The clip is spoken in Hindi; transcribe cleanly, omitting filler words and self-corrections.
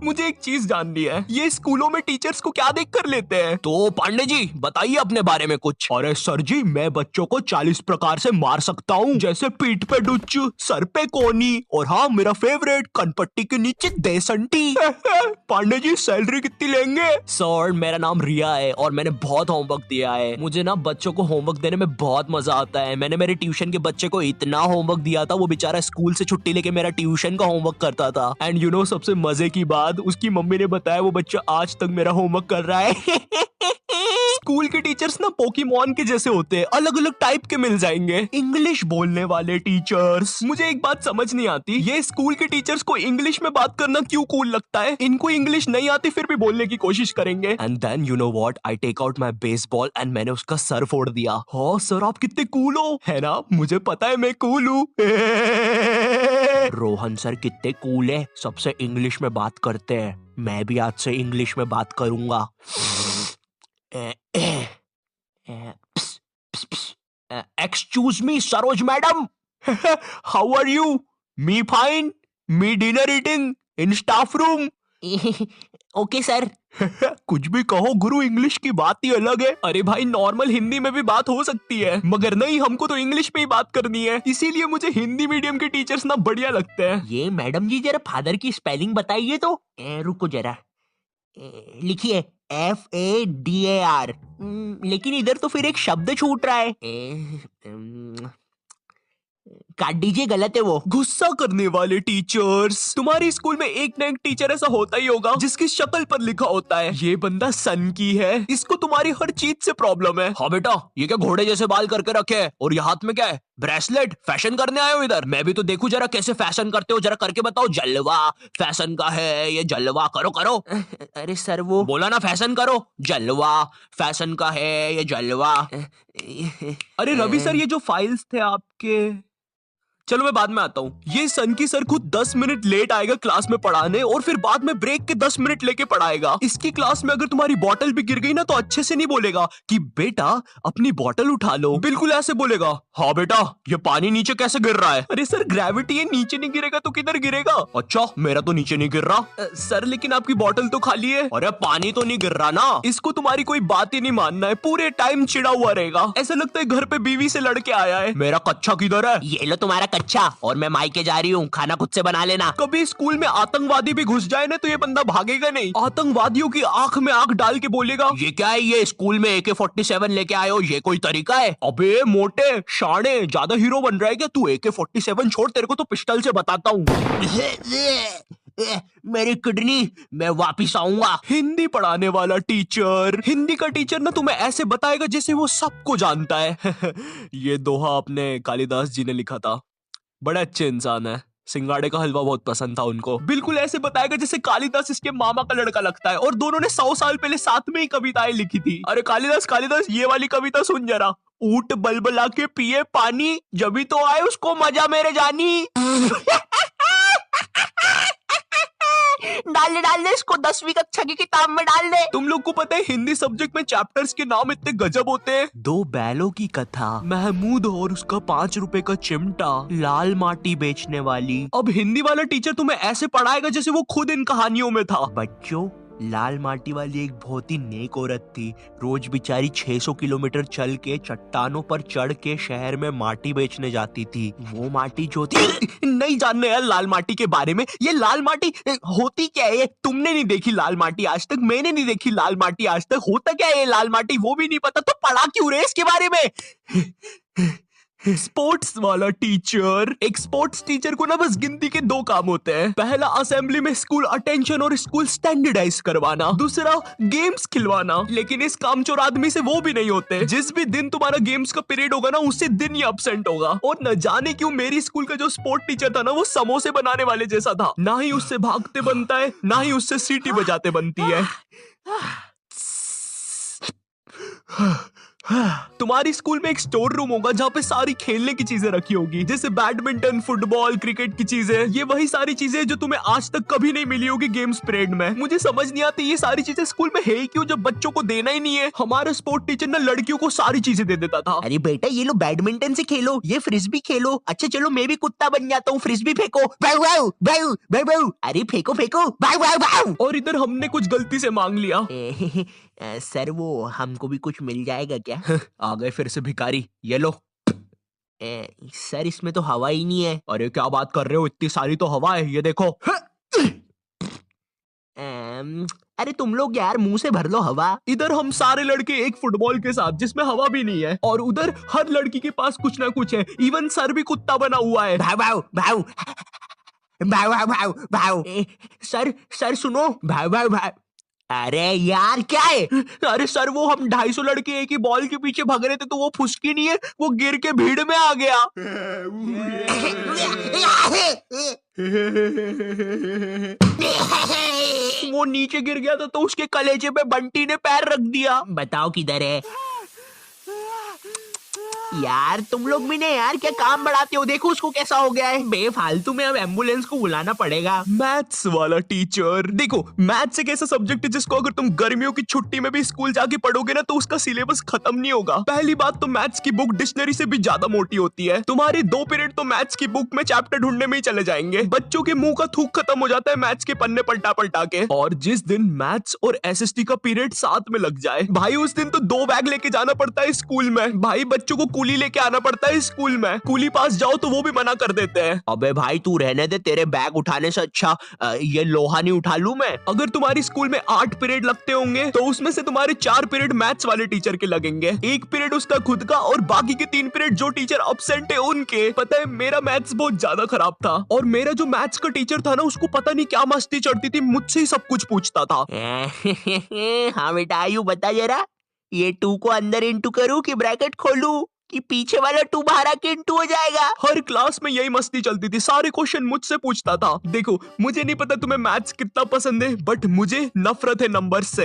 मुझे एक चीज जाननी है, ये स्कूलों में टीचर्स को क्या देख कर लेते हैं? तो पांडे जी बताइए अपने बारे में कुछ। अरे सर जी, मैं बच्चों को 40 प्रकार से मार सकता हूँ, जैसे पीठ पे डुच, सर पे कोनी, और हाँ मेरा फेवरेट, कनपट्टी के नीचे देसंटी। पांडे जी सैलरी कितनी लेंगे? सर मेरा नाम रिया है और मैंने बहुत होमवर्क दिया है। मुझे ना बच्चों को होमवर्क देने में बहुत मजा आता है। मैंने मेरे ट्यूशन के बच्चे को इतना होमवर्क दिया था, वो बेचारा स्कूल से छुट्टी लेके मेरा ट्यूशन का होमवर्क करता था। एंड यू नो सबसे मजे की बात, उसकी मम्मी ने बताया वो बच्चा आज तक मेरा होमवर्क कर रहा है। स्कूल के टीचर्स ना पोकेमॉन के जैसे होते हैं, अलग अलग टाइप के मिल जाएंगे। इंग्लिश बोलने वाले टीचर्स। मुझे एक बात समझ नहीं आती, ये स्कूल के टीचर्स को इंग्लिश में बात करना क्यों कूल लगता है? इनको इंग्लिश नहीं आती फिर भी बोलने की कोशिश करेंगे। And then you know what, I take out my baseball and मैंने उसका सर फोड़ दिया। हाँ सर आप कितने कूल हो, है ना? मुझे पता है मैं कूल हूँ। रोहन सर कितने कूल है, सबसे इंग्लिश में बात करते हैं। मैं भी आज से इंग्लिश में बात करूंगा। Excuse me, Saroj madam. How are you? Me fine. Me dinner eating in staff room. Okay sir. कुछ भी कहो गुरु, इंग्लिश की बात ही अलग है। अरे भाई नॉर्मल हिंदी में भी बात हो सकती है, मगर नहीं, हमको तो इंग्लिश में ही बात करनी है। इसीलिए मुझे हिंदी मीडियम के टीचर्स ना बढ़िया लगते हैं। ये मैडम जी जरा फादर की स्पेलिंग बताइए तो। रुको जरा, लिखिए FADAR। लेकिन इधर तो फिर एक शब्द छूट रहा है। काट दीजिए, गलत है वो। गुस्सा करने वाले टीचर्स। तुम्हारी स्कूल में एक ना एक टीचर ऐसा होता ही होगा जिसकी शक्ल पर लिखा होता है ये बंदा सन की है, इसको तुम्हारी हर चीज से प्रॉब्लम है। हाँ बेटा, ये क्या घोड़े जैसे बाल करके रखे है, और ये हाथ में क्या है? ब्रेसलेट। फैशन करने आए हो इधर? मैं भी तो देखूं जरा कैसे फैशन करते हो, जरा करके बताओ। जलवा फैशन का है ये, जलवा करो करो। अरे सर वो बोला ना फैशन करो, जलवा फैशन का है ये, जलवा। अरे रवि सर, ये जो फाइल्स थे आपके, चलो मैं बाद में आता हूँ। ये सन की सर खुद 10 मिनट लेट आएगा क्लास में पढ़ाने, और फिर बाद में ब्रेक के 10 मिनट लेके पढ़ाएगा। इसकी क्लास में अगर तुम्हारी बॉटल भी गिर गई ना तो अच्छे से नहीं बोलेगा कि बेटा अपनी बॉटल उठा लो, बिल्कुल ऐसे बोलेगा, हाँ बेटा ये पानी नीचे कैसे गिर रहा है? अरे सर ग्रेविटी है, नीचे नहीं गिरेगा तो किधर गिरेगा? अच्छा मेरा तो नीचे नहीं गिर रहा। सर लेकिन आपकी बॉटल तो खाली है। अरे पानी तो नहीं गिर रहा ना। इसको तुम्हारी कोई बात ही नहीं मानना है, पूरे टाइम चिड़ा हुआ रहेगा, ऐसा लगता है घर पे बीवी से लड़के आया है। मेरा कच्चा किधर है? ये लो तुम्हारा अच्छा, और मैं मायके जा रही हूँ, खाना खुद से बना लेना। कभी स्कूल में आतंकवादी भी घुस जाए ना तो ये बंदा भागेगा नहीं, आतंकवादियों की आंख में आंख डाल के बोलेगा, ये क्या है, ये स्कूल में AK-47 लेके आए हो, ये कोई तरीका है? अबे मोटे शाणे, ज्यादा हीरो बन रहा है क्या तू? AK-47 छोड़, तेरे को तो पिस्टल से बताता हूँ। मेरी किडनी, मैं वापिस आऊंगा। हिंदी पढ़ाने वाला टीचर। हिंदी का टीचर ना तुम्हें ऐसे बताएगा जैसे वो सबको जानता है। ये दोहा अपने कालिदास जी ने लिखा था, बड़े अच्छे इंसान है। सिंगाड़े का हलवा बहुत पसंद था उनको। बिल्कुल ऐसे बताएगा जैसे कालिदास इसके मामा का लड़का लगता है, और दोनों ने 100 साल पहले साथ में ही कविताएं लिखी थी। अरे कालिदास कालिदास, ये वाली कविता सुन जरा। ऊंट बलबला के पिए पानी, जब तो आए उसको मजा मेरे जानी। डाल दे इसको 10वीं कक्षा की किताब में डाल दे। तुम लोग को पता है हिंदी सब्जेक्ट में चैप्टर्स के नाम इतने गजब होते हैं। 2 बैलों की कथा, महमूद और उसका 5 रुपए का चिमटा, लाल माटी बेचने वाली। अब हिंदी वाला टीचर तुम्हें ऐसे पढ़ाएगा जैसे वो खुद इन कहानियों में था। बच्चों, लाल माटी वाली एक बहुत ही नेक औरत थी। रोज बेचारी 600 किलोमीटर चल के चट्टानों पर चढ़ के शहर में माटी बेचने जाती थी। वो माटी जो थी, नहीं जानने यार लाल माटी के बारे में। ये लाल माटी होती क्या है? तुमने नहीं देखी लाल माटी आज तक, मैंने नहीं देखी लाल माटी आज तक। होता क्या है ये लाल माटी, वो भी नहीं पता, तो पढ़ा क्यों रहे इसके बारे में? स्पोर्ट्स वाला टीचर। एक स्पोर्ट्स टीचर को ना बस गिनती के 2 काम होते हैं। पहला असेंबली में स्कूल अटेंशन और स्कूल स्टैंडर्डाइज करवाना, दूसरा गेम्स खिलवाना। लेकिन इस कामचोर आदमी से वो भी नहीं होते। जिस भी दिन तुम्हारा गेम्स का पीरियड होगा ना, उसी दिन ही एब्सेंट होगा। और न जाने क्यों मेरी स्कूल का जो स्पोर्ट टीचर था ना, वो समोसे बनाने वाले जैसा था। ना ही उससे भागते बनता है, ना ही उससे सीटी बजाते बनती है। तुम्हारी स्कूल में एक स्टोर रूम होगा जहाँ पे सारी खेलने की चीजें रखी होगी, जैसे बैडमिंटन, फुटबॉल, क्रिकेट की चीजें। ये वही सारी चीजें जो तुम्हें आज तक कभी नहीं मिली होगी गेम्स पीरियड में। मुझे समझ नहीं आती ये सारी चीजें स्कूल में है ही क्यों, जब बच्चों को देना ही नहीं है। हमारा स्पोर्ट टीचर ना लड़कियों को सारी चीजें दे देता था। अरे बेटा ये लो बैडमिंटन से खेलो, ये फ्रिस्बी खेलो। अच्छा चलो मैं भी कुत्ता बन जाता हूँ, फ्रिस्बी फेंको। बाउ बाउ बाउ बाउ बाउ। अरे फेंको फेंको, बाउ बाउ बाउ। और इधर हमने कुछ गलती से मांग लिया। सर वो हमको भी कुछ मिल जाएगा क्या? आ गए फिर से भिखारी, ये लो। सर इसमें तो हवा ही नहीं है। अरे क्या बात कर रहे हो, इतनी सारी तो हवा है, ये देखो। अरे तुम लोग यार मुंह से भर लो हवा। इधर हम सारे लड़के एक फुटबॉल के साथ जिसमें हवा भी नहीं है, और उधर हर लड़की के पास कुछ ना कुछ है। इवन सर भी कुत्ता बना हुआ है। भाव भाव भाव भाव भाव भाव भाव। सर सर सुनो, भाव भाव भाव। अरे यार क्या है? अरे सर वो हम 250 लड़के एक ही बॉल के पीछे भाग रहे थे, तो वो फुसकी नहीं है, वो गिर के भीड़ में आ गया। वो नीचे गिर गया था तो उसके कलेजे पे बंटी ने पैर रख दिया। बताओ किधर है? यार तुम लोग भी ने यार क्या काम बढ़ाते हो, देखो उसको कैसा हो गया है। बेफालतू में अब एम्बुलेंस को बुलाना पड़ेगा। मैथ्स वाला टीचर। देखो मैथ्स एक ऐसा सब्जेक्ट है जिसको अगर तुम गर्मियों की छुट्टी में भी स्कूल जाके पढ़ोगे ना तो उसका सिलेबस खत्म नहीं होगा। पहली बात तो मैथ्स की बुक डिक्शनरी से भी ज्यादा मोटी होती है। तुम्हारे 2 पीरियड तो मैथ्स की बुक में चैप्टर ढूंढने में ही चले जाएंगे। बच्चों के मुंह का थूक खत्म हो जाता है मैथ्स के पन्ने पलटा पलटा के। और जिस दिन मैथ्स और एसएसटी का पीरियड साथ में लग जाए भाई, उस दिन तो 2 बैग लेके जाना पड़ता है स्कूल में। भाई बच्चों को कूली लेके आना पड़ता है स्कूल में। कूली पास जाओ तो वो भी मना कर देते हैं। अबे भाई तू रहने दे, तेरे बैग उठाने से अच्छा ये लोहा नहीं उठा लूं मैं। अगर तुम्हारी स्कूल में 8 पीरियड लगते होंगे तो उसमें से तुम्हारे 4 पीरियड मैथ्स वाले टीचर के लगेंगे, 1 पीरियड उसका खुद का, और बाकी के 3 पीरियड जो टीचर एब्सेंट है उनके। पता है मेरा मैथ्स बहुत ज्यादा खराब था, और मेरा जो मैथ्स का टीचर था ना उसको पता नहीं क्या मस्ती चढ़ती थी, मुझसे ही सब कुछ पूछता था। हाँ बेटा आयु बता जरा, ये 2 को अंदर इंटू करूं कि ब्रैकेट खोलूं, कि पीछे वाला 2 बाहर आके इंटू हो जाएगा? हर क्लास में यही मस्ती चलती थी, सारे क्वेश्चन मुझसे पूछता था। देखो मुझे नहीं पता तुम्हें मैथ्स कितना पसंद है, बट मुझे नफरत है नंबर से।